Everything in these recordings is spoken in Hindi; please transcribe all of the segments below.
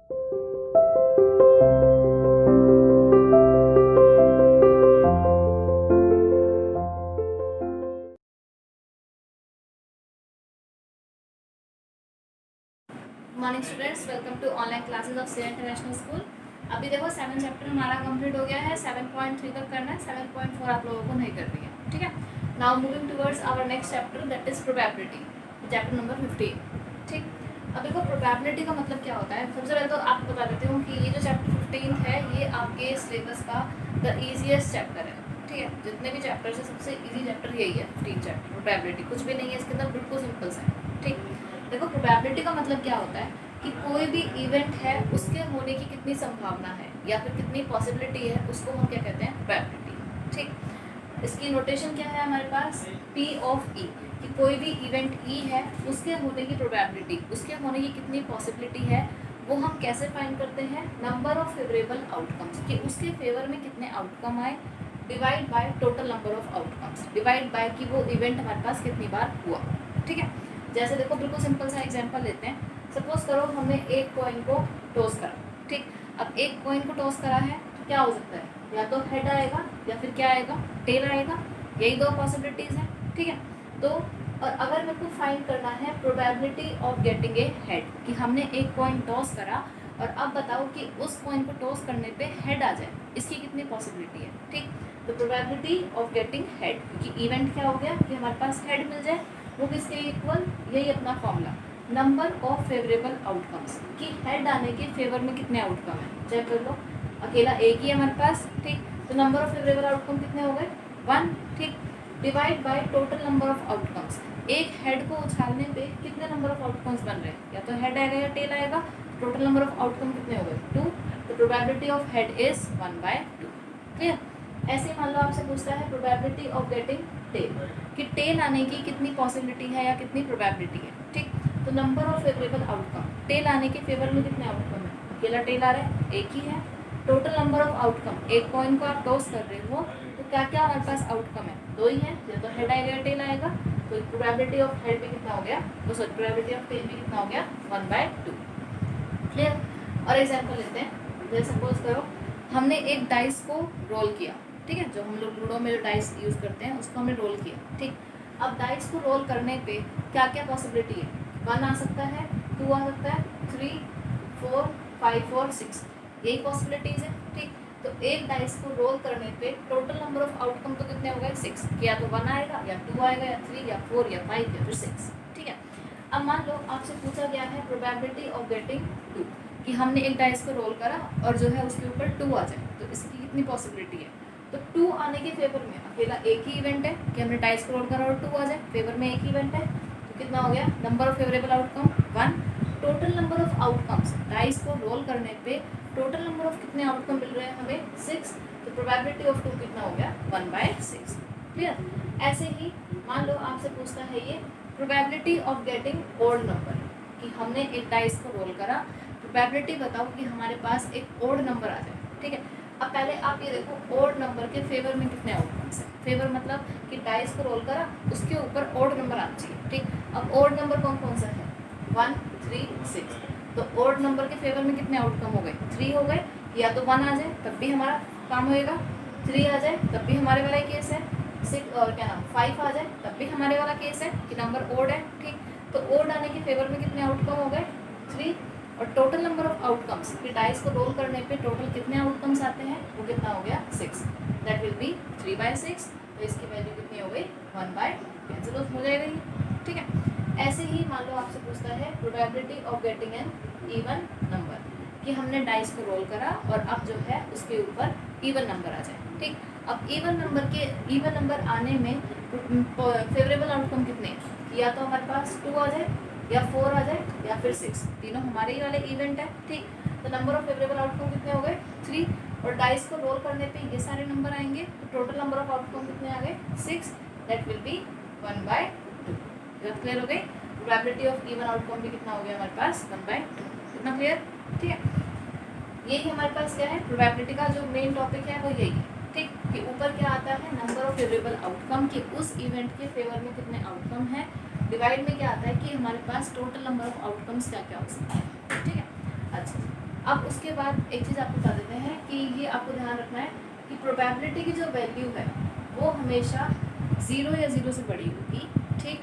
Morning students, welcome to online classes of Siya international school. अभी देखो 7 चैप्टर हमारा कंप्लीट हो गया है। 7.3 तक करना है, 7.4 आप लोगों को नहीं करनी है, ठीक है। Now moving towards our next chapter, that is probability, chapter number 15, ठीक। अब देखो प्रोबेबिलिटी का मतलब क्या होता है। सबसे पहले तो आपको बता देती हूँ कि ये जो चैप्टर 15 है ये आपके सिलेबस का द ईजीएस्ट चैप्टर है, ठीक है। जितने भी चैप्टर है सबसे ईजी चैप्टर यही है 15 चैप्टर। प्रोबेबिलिटी कुछ भी नहीं है इसके अंदर, बिल्कुल सिंपल सा है, ठीक। देखो प्रोबेबिलिटी का मतलब क्या होता है कि कोई भी इवेंट है उसके होने की कितनी संभावना है या फिर कितनी पॉसिबिलिटी है, उसको हम क्या कहते हैं, प्रोबेबिलिटी, ठीक। इसकी नोटेशन क्या है हमारे पास, P ऑफ E, कि कोई भी इवेंट E है उसके होने की प्रोबेबिलिटी, उसके होने की कितनी पॉसिबिलिटी है, वो हम कैसे फाइंड करते हैं, नंबर ऑफ फेवरेबल आउटकम्स, कि उसके फेवर में कितने आउटकम आए, divide by total number of outcomes, divide by कि वो इवेंट हमारे पास कितनी बार हुआ, ठीक है। जैसे देखो बिल्कुल सिंपल सा एग्जांपल लेते हैं। सपोज करो हमने एक कॉइन को टॉस करा, ठीक। अब एक कॉइन को टॉस करा है तो क्या हो सकता है, या तो हेड आएगा या फिर क्या आएगा, टेल आएगा, यही दो पॉसिबिलिटीज हैं, ठीक है। तो और अगर मेरे को फाइंड करना है probability of getting a head, कि हमने एक कॉइन टॉस करा और अब बताओ कि उस कॉइन को टॉस करने पे हेड आ जाए, इसकी कितनी पॉसिबिलिटी है, ठीक। तो प्रोबेबिलिटी ऑफ गेटिंग हेड, क्योंकि इवेंट क्या हो गया कि हमारे पास हेड मिल जाए, वो किसके इक्वल, यही अपना formula, number of favourable outcomes, कि हेड आने के फेवर में कितने आउटकम है, चेक कर लो। अकेला एक ही है हमारे पास, ठीक। तो नंबर ऑफ फेवरेबल आउटकम कितने हो गए, 1, ठीक। Divide by total number of outcomes, एक हेड को उछालने पे कितने नंबर ऑफ आउटकम्स बन रहे हैं, या तो हेड आएगा या टेल आएगा। टोटल नंबर ऑफ आउटकम कितने हो गए, 2। तो probability of head is 1/2, clear. ऐसे मान लो आपसे पूछता है प्रोबेबिलिटी ऑफ गेटिंग टेल, कि टेल आने की कितनी पॉसिबिलिटी है या कितनी प्रोबेबिलिटी है, ठीक। तो number of favourable outcome, tail आने के फेवर में कितने आउटकम है, अकेला टेल आ रहा है, एक ही है। टोटल नंबर ऑफ आउटकम, एक कॉइन को आप टॉस कर रहे हो तो क्या क्या हमारे पास आउटकम है, 2 ही है, या तो हेड आएगा या टेल आएगा। तो प्रोबेबिलिटी ऑफ हेड भी कितना हो गया, तो सॉरी प्रोबेबिलिटी ऑफ टेल भी कितना हो गया, 1/2, क्लियर। और एग्जाम्पल लेते हैं। जैसे सपोज करो हमने एक डाइस को रोल किया, ठीक है, जो हम लोग लूडो में जो डाइस यूज़ करते हैं उसको हमने रोल किया, ठीक। अब डाइस को रोल करने पे क्या क्या पॉसिबिलिटी है, 1 आ सकता है, 2 आ सकता है, 3, 4, 5 और 6, यही पॉसिबिलिटीज़ है, ठीक। तो एक डाइस को रोल करने पे टोटल नंबर ऑफ आउटकम तो कितने हो गए, 6, कि या तो 1 आएगा या 2 आएगा या 3 या 4 या 5 या फिर 6, ठीक है। अब मान लो आपसे पूछा गया है प्रोबेबिलिटी ऑफ गेटिंग 2, कि हमने एक डाइस को रोल करा और जो है उसके ऊपर 2 आ जाए, तो इसकी कितनी पॉसिबिलिटी है। तो 2 आने के फेवर में अकेला एक ही इवेंट है, कि हमने डाइस को रोल करा और 2 आ जाए, फेवर में एक ही इवेंट है, तो कितना हो गया, number of favourable outcome 1। Total number of outcomes, dice को रोल करने पे टोटल नंबर ऑफ कितने आउटकम मिल रहे हैं हमें, 6। तो प्रोबेबिलिटी ऑफ 2 कितना हो गया, 1/6, क्लियर। ऐसे ही मान लो आपसे पूछता है ये probability of getting odd number, कि हमने एक डाइस को रोल करा, प्रोबेबिलिटी बताओ कि हमारे पास एक ओड नंबर आ जाए, ठीक है। अब पहले आप ये देखो ओड नंबर के फेवर में कितने आउटकम्स हैं। फेवर मतलब कि डाइस को रोल करा उसके ऊपर ओड नंबर आना चाहिए, ठीक। अब ओड नंबर कौन कौन सा है, 1, 3, 6। तो ओड नंबर के फेवर में कितने आउटकम हो गए, 3 हो गए, या तो 1 आ जाए तब भी हमारा काम होएगा, 3 आ जाए तब भी हमारे वाला केस है, 6 और क्या नाम 5 आ जाए तब भी हमारे वाला केस है कि नंबर ओड है, ठीक। तो ओड आने के फेवर में कितने आउटकम हो गए, 3। और टोटल नंबर ऑफ आउटकम्स, कि डाइस को रोल करने पे टोटल कितने आउटकम्स आते हैं, वो कितना हो गया, 6। That will B 3/6। तो इसकी वैल्यू कितनी हो गई, 1/2, कैंसिल हो जाएगा ये, ठीक है। ऐसे ही मान लो आपसे पूछता है probability of getting an even number, कि हमने डाइस को रोल करा और अब जो है उसके ऊपर इवन नंबर आ जाए, ठीक। अब इवन नंबर आने में फेवरेबल आउटकम कितने हैं, या तो हमारे पास 2 आ जाए या 4 आ जाए या फिर 6, तीनों हमारे ही वाले इवेंट है, ठीक। तो नंबर ऑफ फेवरेबल आउटकम कितने हो गए, 3। और डाइस को रोल करने पे ये सारे नंबर आएंगे, तो टोटल नंबर ऑफ आउटकम कितने आ गए, 6। दैट विल बी 1/2, जब क्लियर हो गई। प्रोबेबिलिटी ऑफ इवन आउटकम भी कितना हो गया हमारे पास, 1/2, कितना क्लियर, ठीक है। यही हमारे पास क्या है, प्रोबेबिलिटी का जो मेन टॉपिक है वो यही है, ठीक। कि ऊपर क्या आता है, नंबर ऑफ फेवरेबल आउटकम, कि उस इवेंट के फेवर में कितने आउटकम है, डिवाइड में क्या आता है कि हमारे पास टोटल नंबर ऑफ आउटकम्स क्या क्या हो सकता है, ठीक है। अच्छा अब उसके बाद एक चीज़ आपको बता देते हैं कि ये आपको ध्यान रखना है कि प्रोबेबिलिटी की जो वैल्यू है वो हमेशा 0 या 0 से बड़ी होगी, ठीक,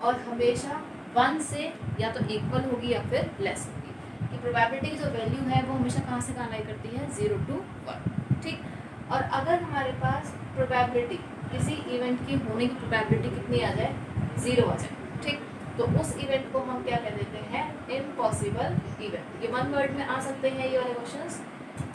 और हमेशा 1 से या तो इक्वल होगी या फिर लेस होगी। कि प्रोबेबिलिटी की जो वैल्यू है वो हमेशा कहाँ से कहाँ लाई करती है, 0 to 1, ठीक। और अगर हमारे पास प्रोबेबिलिटी किसी इवेंट की होने की प्रोबेबिलिटी कितनी आ जाए, 0 आ जाए, ठीक, तो उस इवेंट को हम क्या कह देते हैं, इम्पॉसिबल इवेंट। ये वन वर्ड में आ सकते हैं ये वाले क्वेश्चंस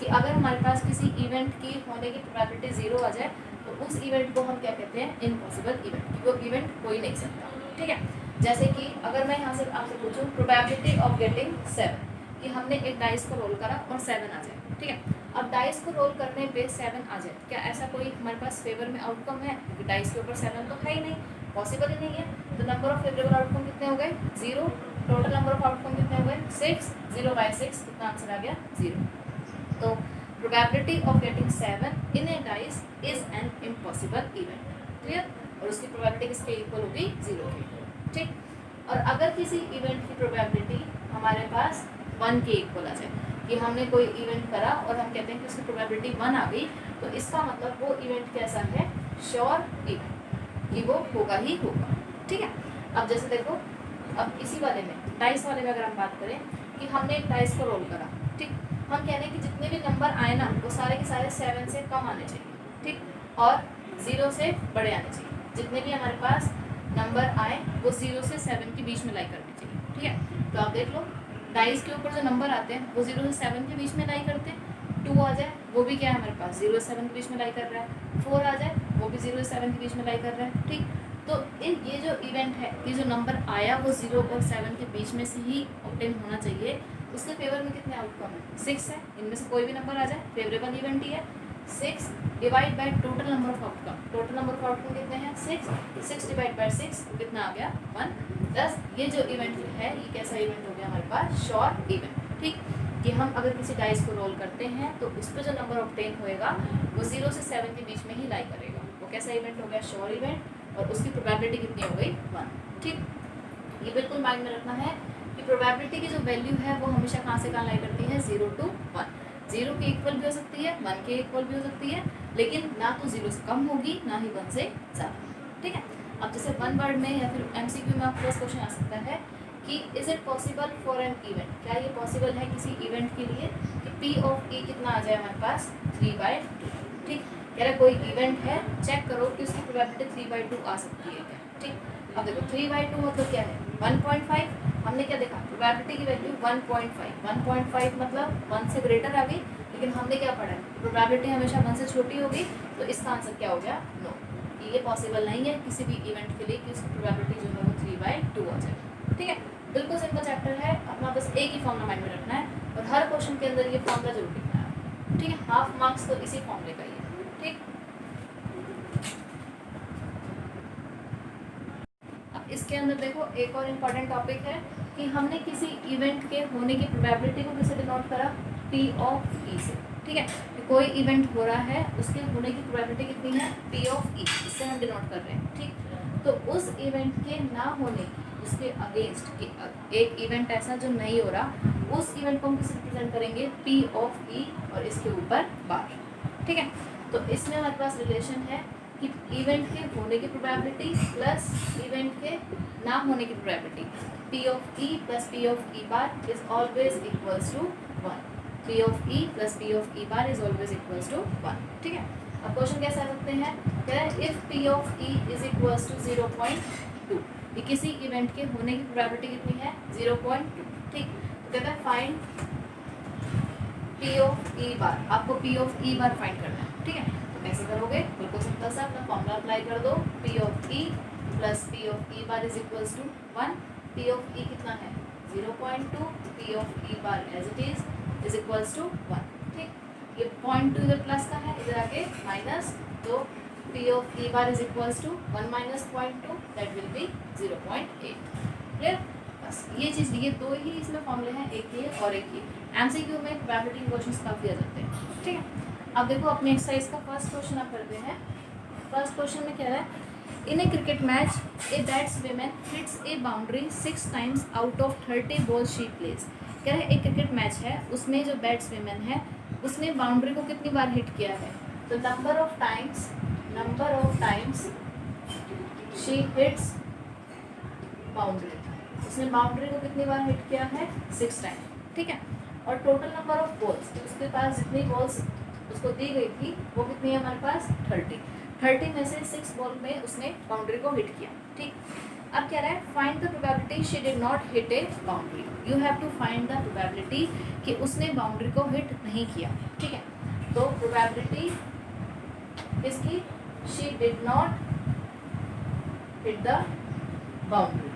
कि अगर हमारे पास किसी इवेंट की होने की प्रोबेबिलिटी 0 आ जाए तो उस इवेंट को हम क्या कहते हैं, इम्पॉसिबल इवेंट। वो इवेंट हो ही नहीं सकता, ठीक है। जैसे कि अगर मैं यहाँ से आपसे पूछूँ प्रोबेबिलिटी ऑफ गेटिंग 7, कि हमने एक डाइस को रोल करा और 7 आ जाए, ठीक है। अब डाइस को रोल करने पे 7 आ जाए, क्या ऐसा कोई हमारे पास फेवर में आउटकम है? क्योंकि डाइस के ऊपर 7 तो है ही नहीं, पॉसिबल ही नहीं है। तो नंबर ऑफ फेवरेबल आउटकम कितने हो गए, 0। टोटल नंबर ऑफ आउटकम कितने हो गए, 6। 0/6 कितना आंसर आ गया, 0। तो probability of getting 7 in A dice is an impossible event, clear. और उसकी प्रोबेबिलिटी किसके इक्वल होगी, 0 की, ठीक। और अगर किसी इवेंट की प्रोबेबिलिटी हमारे पास 1 के इक्वल आ जाए, कि हमने कोई इवेंट करा और हम कहते हैं कि उसकी प्रोबेबिलिटी 1 आ गई, तो इसका मतलब वो इवेंट कैसा है, श्योर इवेंट, कि वो होगा ही होगा, ठीक है। अब जैसे देखो, अब इसी वाले में डाइस वाले में अगर हम बात करें कि हमने एक डाइस को रोल करा, ठीक, हम कह रहे हैं कि जितने भी नंबर आए ना वो सारे के सारे 7 से कम आने चाहिए, ठीक, और 0 से बड़े आने चाहिए। जितने भी हमारे पास नंबर आए वो 0 से 7 के बीच में लाई करने चाहिए, ठीक है। तो आप देख लो, डाइस के ऊपर जो नंबर आते हैं वो 0 से 7 के बीच में लाई करते हैं। 2 आ जाए वो भी क्या है हमारे पास, 0 से 7 के बीच में लाई कर रहा है। 4 आ जाए वो भी 0 से 7 के बीच में लाई कर रहा है, ठीक। तो ये जो इवेंट है, ये जो नंबर आया वो 0 और 7 के बीच में से ही ऑब्टेन होना चाहिए। उसके फेवर में कितने आउटकम है, 6 है। इनमें से कोई भी नंबर आ जाए फेवरेबल इवेंट ही है। 6 divide by total number of outcome, total number of outcome कितने हैं, 6 डिवाइड बाय 6 कितना आ गया, 1। प्लस ये जो इवेंट है ये कैसा इवेंट हो गया हमारे पास, श्योर इवेंट, ठीक। कि हम अगर किसी डाइस को रोल करते हैं तो उस पर जो नंबर ऑब्टेन होएगा वो 0 से 7 के बीच में ही लाई करेगा। वो कैसा इवेंट हो गया, श्योर इवेंट, और उसकी प्रोबेबिलिटी कितनी हो गई, 1, ठीक। ये बिल्कुल माइंड में रखना है कि प्रोबेबिलिटी की जो वैल्यू है वो हमेशा कहाँ से कहाँ लाई करती है, 0 to 1। 0 के इक्वल भी हो सकती है, 1 के इक्वल भी हो सकती है, लेकिन ना तो 0 से कम होगी ना ही 1 से ज़्यादा, ठीक है। अब जैसे वन वर्ड में या फिर MCQ में आपके पास क्वेश्चन आ सकता है कि is it possible for an event, क्या ये पॉसिबल है किसी इवेंट के लिए कि P of E कितना आ जाए हमारे पास, 3/2, ठीक। कह रहा कोई इवेंट है, चेक करो कि उसकी प्रोबेबिलिटी 3/2 आ सकती है क्या, ठीक। अब देखो 3/2 मतलब क्या है, 1.5। हमने क्या देखा, प्रोबेबिलिटी की वैल्यू 1.5 मतलब 1 से ग्रेटर आ गई, लेकिन हमने क्या पढ़ा है, प्रोबेबिलिटी हमेशा 1 से छोटी होगी, तो इसका आंसर क्या हो गया, नो। ये पॉसिबल नहीं है किसी भी इवेंट के लिए कि उसकी प्रोबेबिलिटी जो है वो 3/2 आ जाए, ठीक है। बिल्कुल सिंपल चैप्टर है, अपना बस एक ही फॉर्मूला माइंड में रखना है और हर क्वेश्चन के अंदर ये फॉर्मूला जरूर लिखना है, ठीक है। हाफ मार्क्स तो इसी फॉर्मूले का ही है, ठीक। अब इसके अंदर देखो एक और इम्पॉर्टेंट टॉपिक है कि हमने किसी इवेंट के होने की प्रोबेबिलिटी को किससे डिनोट करा, P of E से, ठीक है। कोई इवेंट हो रहा है उसके होने की प्रोबेबिलिटी कितनी है, P of E, इससे हम डिनोट कर रहे हैं, ठीक। तो उस इवेंट के ना होने की, उसके अगेंस्ट एक इवेंट ऐसा जो नहीं हो रहा, उस इवेंट को हम किससे रिप्रेजेंट करेंगे, P of E और इसके ऊपर बार, ठीक है। तो इसमें हमारे पास रिलेशन है कि इवेंट के होने की प्रोबेबिलिटी प्लस इवेंट के ना होने की probability, P of E plus P of E bar is always equals to 1। P of E plus P of E bar is always equals to 1, ठीक है। अब क्वेश्चन कैसे आ सकते हैं, क्या है, if P of E is equals to 0.2, ये किसी इवेंट के होने की प्रोबेबिलिटी कितनी है, 0.2, ठीक। तो कहता है फाइंड P of E बार, आपको P of E bar find करना है, ठीक है। तो कैसे करोगे, बिल्कुल सिंपल सा अपना फॉर्मूला अप्लाई कर दो, P of E plus P of E bar is equals to 1। P of E कितना है, 0.2, P of E bar as it is equals to 1, ठीक। ये 0.2 इधर प्लस का है, इधर आके माइनस, तो P of E bar is equals to 1 minus 0.2 that will be 0.8, clear. बस ये चीज़, ये दो ही इसमें फॉर्मूले हैं, एक ये और एक ये। MCQ में प्रोबेबिलिटी के क्वेश्चंस काफ़ी आ जाते हैं, ठीक है। अब देखो अपने एक्सरसाइज का फर्स्ट क्वेश्चन आप करते हैं। फर्स्ट क्वेश्चन में क्या है, in a cricket match a batsman hits a boundary 6 times out of 30 balls she plays. कह रहे एक क्रिकेट मैच है, उसमें जो बैट्समैन है उसने बाउंड्री को कितनी बार हिट किया है, तो number of times she hits boundary, उसने बाउंड्री को कितनी बार हिट किया है, 6 टाइम, ठीक है। और टोटल नंबर ऑफ बॉल्स, तो उसके पास जितनी बॉल्स उसको दी गई थी वो कितनी है हमारे पास, 30 में से 6 बॉल में उसने बाउंड्री को हिट किया, ठीक। अब क्या रहा है, find the probability she did not hit a boundary, you have to find the probability कि उसने बाउंड्री को हिट नहीं किया, ठीक है। तो प्रोबेबिलिटी इसकी, she did not hit the boundary,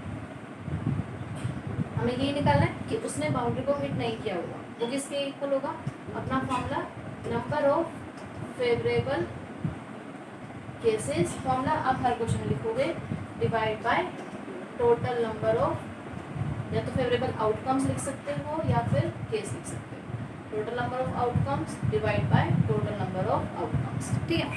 हमें यही निकालना है कि उसने बाउंड्री को हिट नहीं किया होगा, वो किसके इक्वल होगा, अपना formula number of favourable cases, formula आप हर क्वेश्चन में लिखोगे, divide by total number of, या तो फेवरेबल आउटकम्स लिख सकते हो या फिर केस लिख सकते हो, total number of outcomes divide by total number of outcomes, ठीक है।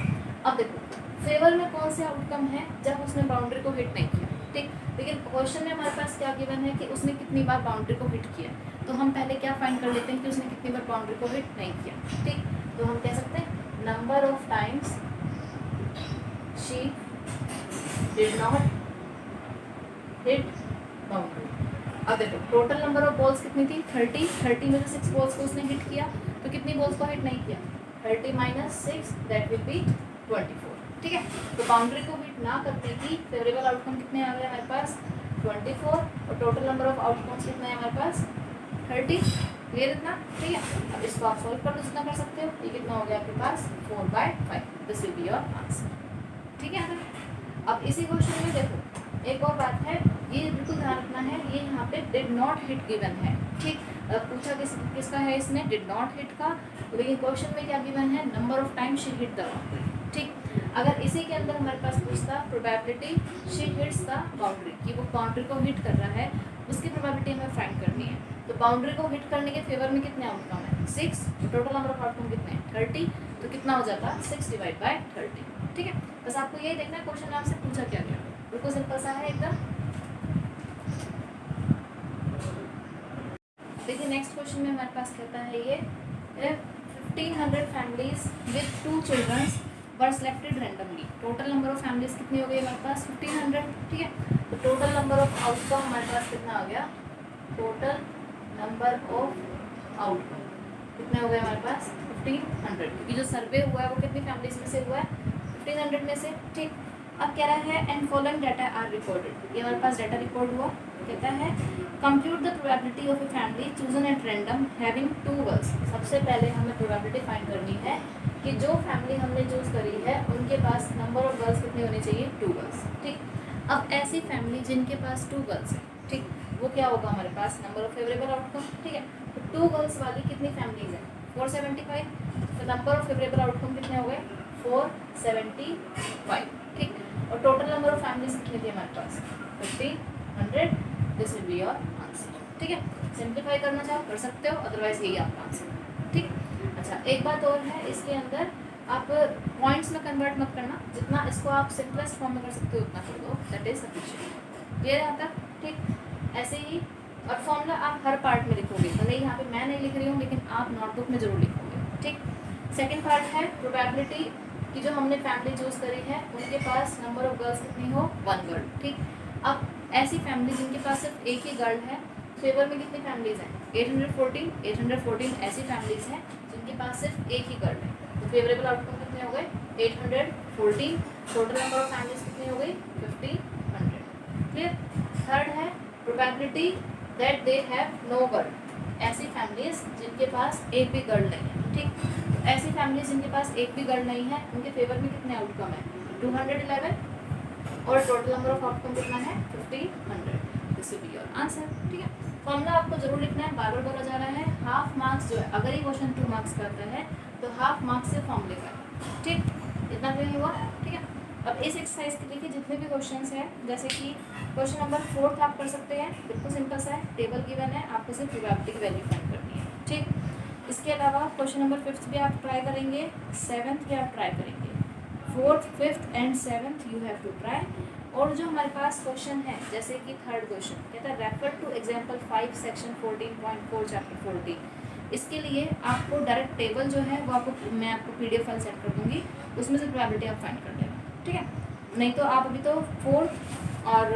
अब देखो फेवर में कौन से आउटकम है, जब उसने बाउंड्री को हिट नहीं किया, ठीक। लेकिन क्वेश्चन में हमारे पास क्या गिवन है कि उसने कितनी बार बाउंड्री को हिट किया, तो हम पहले क्या फाइंड कर लेते हैं कि उसने कितनी बार बाउंड्री को हिट नहीं किया, ठीक। तो हम कह सकते हैं number of times she did not hit boundary. अब देखो टोटल नंबर ऑफ बॉल्स कितनी थी, 30 में से 6 बॉल्स को उसने हिट किया, तो कितनी बॉल्स को हिट नहीं किया, 30 - 6 दैट विल बी 24, ठीक है। तो बाउंड्री को हिट ना करने की फेवरेबल आउटकम कितने आ गए हमारे पास, 24, और टोटल नंबर ऑफ आउटकम्स कितने हैं हमारे पास, 30, क्लियर इतना, ठीक है। अब इसको आप सॉल्व कर लो जितना कर सकते हो, ये कितना हो गया आपके पास, 4/5, this will be your answer, ठीक है। अब इसी क्वेश्चन में देखो एक और बात है, ये बिल्कुल ध्यान रखना है, ये यहाँ पे डिड नॉट हिट गिवन है, ठीक। पूछा किसका है इसने, डिड नॉट हिट का, लेकिन क्वेश्चन में क्या गिवन है, number of time she hit the boundary, ठीक। अगर इसी के अंदर हमारे पास पूछता probability she hits the boundary, कि वो बाउंड्री को हिट कर रहा है, उसकी प्रोबेबिलिटी हमें फाइंड करनी है, तो बाउंड्री को हिट करने के फेवर में कितने आउटकम है, 6, टोटल नंबर ऑफ आउटकम कितने हैं, 30, तो कितना हो जाता है 6/30, ठीक है। बस आपको यही देखना है क्वेश्चन में आपसे पूछा क्या गया, बिल्कुल सिंपल सा है एकदम। देखिए नेक्स्ट क्वेश्चन में हमारे पास कहता है ये 1500 families with 2 children were selected randomly, total number of families कितनी हो गई हमारे पास, 1500, ठीक है। तो टोटल नंबर ऑफ आउटकम हमारे पास कितना आ गया, टोटल नंबर ऑफ आउटकम कितने हो गए हमारे पास, 1500, क्योंकि जो सर्वे हुआ है वो कितनी फैमिलीज में से हुआ है, 1500 में से, ठीक। अब कह रहा है and following data are recorded, ये हमारे पास डाटा रिकॉर्ड हुआ, कहता है compute the probability of a family chosen at random having 2 girls. सबसे पहले हमें प्रोबेबिलिटी फाइंड करनी है कि जो फैमिली हमने चूज करी है उनके पास नंबर ऑफ गर्ल्स कितनी होनी चाहिए, 2 गर्ल्स, ठीक। अब ऐसी फैमिली जिनके पास 2 गर्ल्स है, ठीक, वो क्या होगा हमारे पास, नंबर ऑफ फेवरेबल आउटकम, ठीक है। तो 2 गर्ल्स वाली कितनी फैमिलीज हैं, 475, तो नंबर ऑफ फेवरेबल आउटकम कितने हो गए, 475, ठीक। और टोटल नंबर ऑफ फैमिलीज कितनी थी हमारे पास, 1500, this will be your answer, ठीक है। सिंप्लीफाई करना चाहो कर सकते हो, अदरवाइज यही आपका आंसर, ठीक। अच्छा एक बात और है, इसके अंदर आप पॉइंट्स में कन्वर्ट मत करना, जितना इसको आप सिंपलेस्ट फॉर्म में कर सकते हो उतना कर दो, दैट इज सफिशिएंट, क्लियर है आता, ठीक। ऐसे ही और फॉर्मूला आप हर पार्ट में लिखोगे, भले यहाँ पे मैं नहीं लिख रही हूँ लेकिन आप नोटबुक में जरूर लिखोगे, ठीक। सेकेंड पार्ट है प्रोबेबिलिटी कि जो हमने फैमिली चूज करी है उनके पास नंबर ऑफ गर्ल्स कितनी हो, 1 गर्ल, ठीक। अब ऐसी फैमिली जिनके पास सिर्फ एक ही गर्ल है, फेवर में कितनी फैमिलीज हैं, 814 ऐसी फैमिलीज हैं जिनके पास सिर्फ एक ही गर्ल है, तो फेवरेबल आउटकम कितने हो गए, 814, टोटल नंबर ऑफ फैमिलीज कितनी हो गई, 1500, क्लियर। थर्ड है probability that they have no girl, ऐसी फैमिलीज जिनके पास एक भी गर्ल नहीं है, ठीक। तो ऐसी फैमिलीज जिनके पास एक भी गर्ल नहीं है उनके फेवर में कितने आउटकम है, 211, और टोटल नंबर ऑफ आउटकम कितना है, 1500, this will be your answer, ठीक है। फॉर्मूला आपको जरूर लिखना है, बार बार बोला जा रहा है, हाफ मार्क्स जो है अगर ये क्वेश्चन 2 मार्क्स का आता है तो हाफ मार्क्स से फॉर्मूले का, ठीक। इतना क्लियर हुआ, ठीक है। अब इस एक्सरसाइज के देखिए जितने भी क्वेश्चंस हैं, जैसे कि क्वेश्चन नंबर 4 आप कर सकते हैं, बिल्कुल सिंपल सा है, टेबल गिवन है, आपको सिर्फ प्रोबेबिलिटी की वैल्यू फाइंड करनी है, ठीक। इसके अलावा क्वेश्चन नंबर 5 भी आप ट्राई करेंगे, 7th भी आप ट्राई करेंगे, 4th, 5th and 7th you have to try. और जो हमारे पास क्वेश्चन है, जैसे कि थर्ड क्वेश्चन कहता है refer to example 5 section 14.4 chapter 14। इसके लिए आपको डायरेक्ट टेबल जो है वो आपको मैं आपको PDF फाइल सेंड कर दूँगी, उसमें से प्रोबेबिलिटी आप फाइंड कर लेना, ठीक है। नहीं तो आप अभी तो 4th और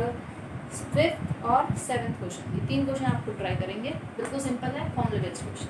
5th और 7th क्वेश्चन, ये 3 क्वेश्चन आपको ट्राई करेंगे, बिल्कुल सिंपल है, फॉर्मूला बेस्ड क्वेश्चन।